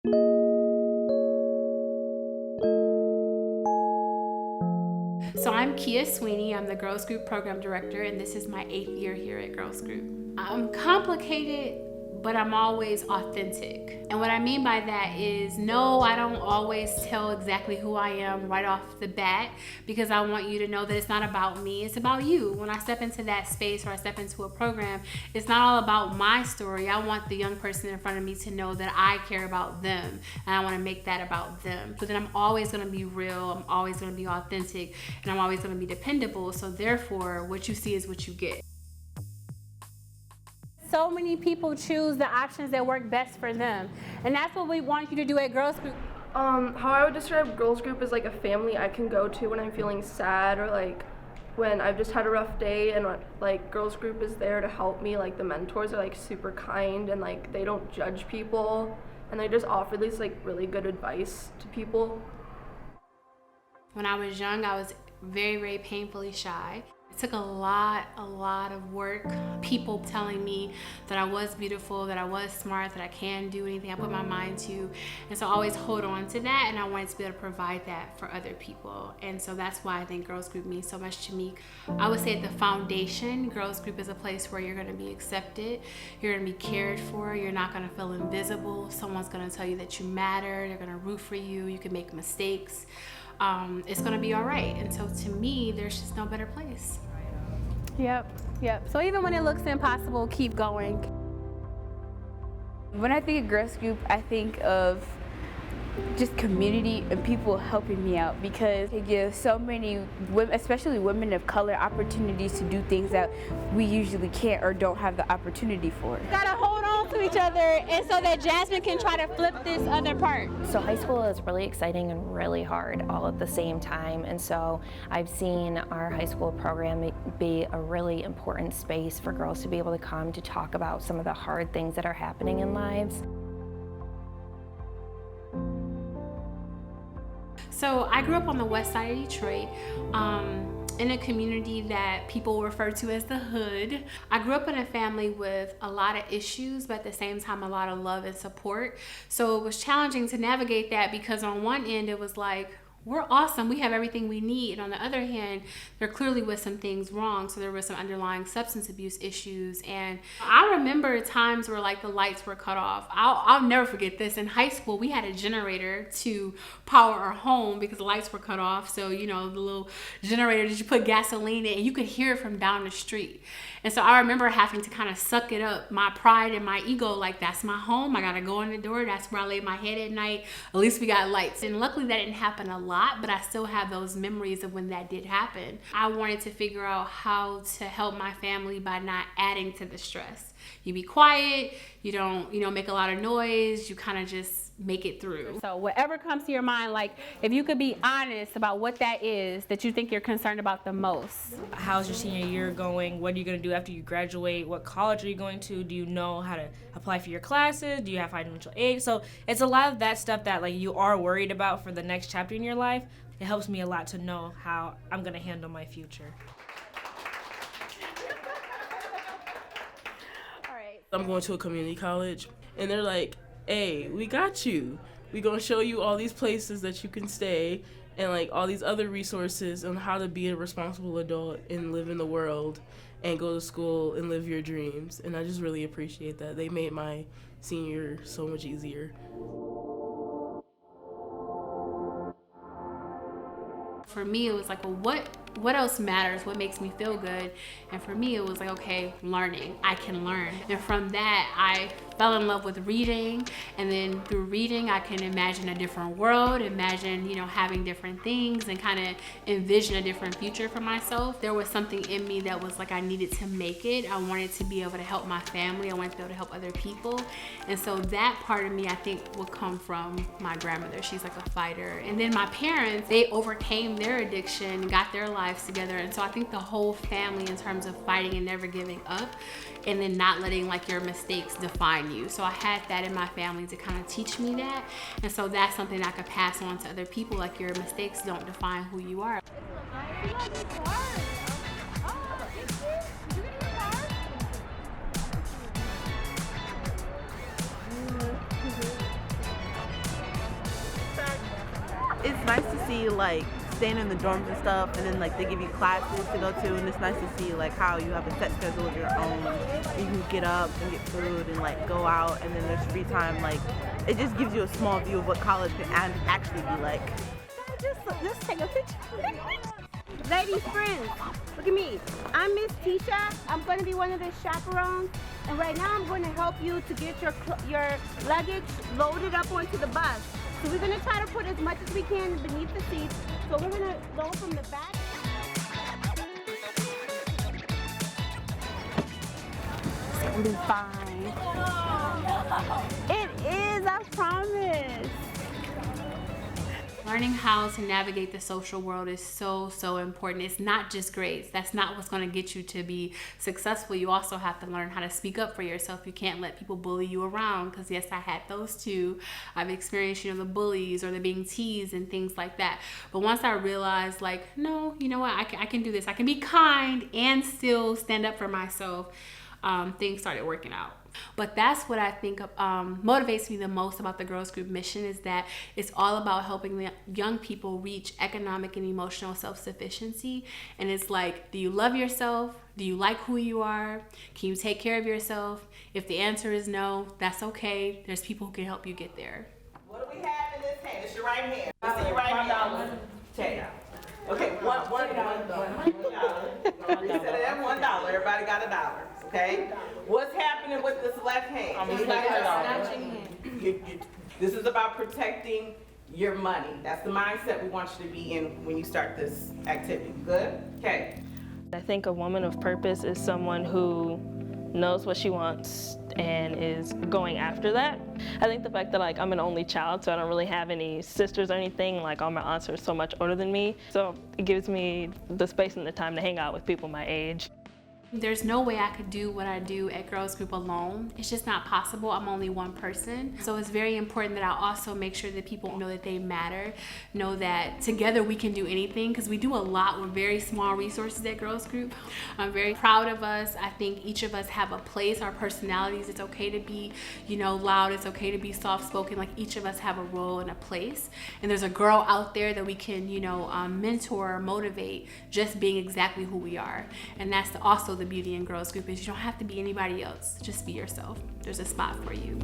So I'm Sweeney. I'm the Girls Group Program Director, and this is my 8th year here at Girls Group. I'm complicated, but I'm always authentic. And what I mean by that is, no, I don't always tell exactly who I am right off the bat, because I want you to know that it's not about me, it's about you. When I step into that space or I step into a program, it's not all about my story. I want the young person in front of me to know that I care about them, and I want to make that about them. So then I'm always going to be real, I'm always going to be authentic, and I'm always going to be dependable. So therefore, what you see is what you get. So many people choose the options that work best for them, and that's what we want you to do at Girls Group. How I would describe Girls Group is like a family I can go to when I'm feeling sad, or like when I've just had a rough day, and like Girls Group is there to help me. Like the mentors are like super kind, and like they don't judge people, and they just offer these like really good advice to people. When I was young, I was very, very painfully shy. It took a lot of work, people telling me that I was beautiful, that I was smart, that I can do anything I put my mind to. And so I always hold on to that, and I wanted to be able to provide that for other people. And so that's why I think Girls Group means so much to me. I would say at the foundation, Girls Group is a place where you're gonna be accepted, you're gonna be cared for, you're not gonna feel invisible. Someone's gonna tell you that you matter, they're gonna root for you, you can make mistakes. It's gonna be all right. And so to me, there's just no better place. Yep. So even when it looks impossible, keep going. When I think of Girls Group, I think of just community and people helping me out, because it gives so many women, especially women of color, opportunities to do things that we usually can't or don't have the opportunity for. Gotta hold on to each other, and so that Jasmine can try to flip this other part. So high school is really exciting and really hard all at the same time, and so I've seen our high school program be a really important space for girls to be able to come to talk about some of the hard things that are happening in lives. So I grew up on the west side of Detroit, in a community that people refer to as the hood. I grew up in a family with a lot of issues, but at the same time, a lot of love and support. So it was challenging to navigate that, because on one end, it was like, we're awesome, we have everything we need. And on the other hand, there clearly was some things wrong. So there was some underlying substance abuse issues. And I remember times where like the lights were cut off. I'll never forget this. In high school, we had a generator to power our home because the lights were cut off. So, you know, the little generator that you put gasoline in, and you could hear it from down the street. And so I remember having to kind of suck it up, my pride and my ego, like that's my home, I gotta go in the door, that's where I lay my head at night, at least we got lights. And luckily that didn't happen a lot, but I still have those memories of when that did happen. I wanted to figure out how to help my family by not adding to the stress. You be quiet, you don't, make a lot of noise, you kind of just make it through. So whatever comes to your mind, like if you could be honest about what that is that you think you're concerned about the most. How's your senior year going? What are you going to do after you graduate? What college are you going to? Do you know how to apply for your classes? Do you have financial aid? So it's a lot of that stuff that like you are worried about for the next chapter in your life. It helps me a lot to know how I'm going to handle my future. I'm going to a community college, and they're like, hey, we got you. We're going to show you all these places that you can stay and like all these other resources on how to be a responsible adult and live in the world and go to school and live your dreams. And I just really appreciate that. They made my senior year so much easier. For me, it was like, well, what else matters? What makes me feel good? And for me, it was like, okay, learning. I can learn. And from that, I fell in love with reading. And then through reading, I can imagine a different world, imagine, having different things and kind of envision a different future for myself. There was something in me that was like, I needed to make it. I wanted to be able to help my family. I wanted to be able to help other people. And so that part of me, I think, will come from my grandmother. She's like a fighter. And then my parents, they overcame their addiction, got their lives together. And so I think the whole family, in terms of fighting and never giving up, and then not letting like your mistakes define you. So I had that in my family to kind of teach me that. And so that's something I could pass on to other people, like your mistakes don't define who you are. it's nice to see like staying in the dorms and stuff, and then like they give you classes to go to, and it's nice to see like how you have a set schedule of your own. You can get up and get food and like go out, and then there's free time. Like it just gives you a small view of what college can actually be like. Just take a picture. Ladies, friends, look at me. I'm Miss Tisha. I'm going to be one of the chaperones, and right now I'm going to help you to get your luggage loaded up onto the bus. So we're going to try to put as much as we can beneath the seats. So we're going to go from the back. It's gonna be fine. It is, I promise. Learning how to navigate the social world is so important. It's not just grades. That's not what's going to get you to be successful. You also have to learn how to speak up for yourself. You can't let people bully you around, because yes, I had those too. I've experienced, the bullies or the being teased and things like that. But once I realized, like, no, you know what, I can do this. I can be kind and still stand up for myself. Things started working out. But that's what I think motivates me the most about the Girls Group mission, is that it's all about helping the young people reach economic and emotional self-sufficiency. And it's like, do you love yourself? Do you like who you are? Can you take care of yourself? If the answer is no, that's okay. There's people who can help you get there. What do we have in this hand? It's your right hand. Let's see your right hand. Check. Okay, $1. We said that $1. Everybody got $1. Okay. What's happening with this left hand? This is about protecting your money. That's the mindset we want you to be in when you start this activity. Good? Okay. I think a woman of purpose is someone who knows what she wants and is going after that. I think the fact that I'm an only child, so I don't really have any sisters or anything, all my aunts are so much older than me, so it gives me the space and the time to hang out with people my age. There's no way I could do what I do at Girls Group alone. It's just not possible. I'm only one person. So it's very important that I also make sure that people know that they matter, know that together we can do anything, because we do a lot with very small resources at Girls Group. I'm very proud of us. I think each of us have a place, our personalities. It's okay to be, loud. It's okay to be soft-spoken. Each of us have a role and a place. And there's a girl out there that we can, mentor, motivate, just being exactly who we are. And that's also the beauty in Girls Group, is you don't have to be anybody else. Just be yourself. There's a spot for you.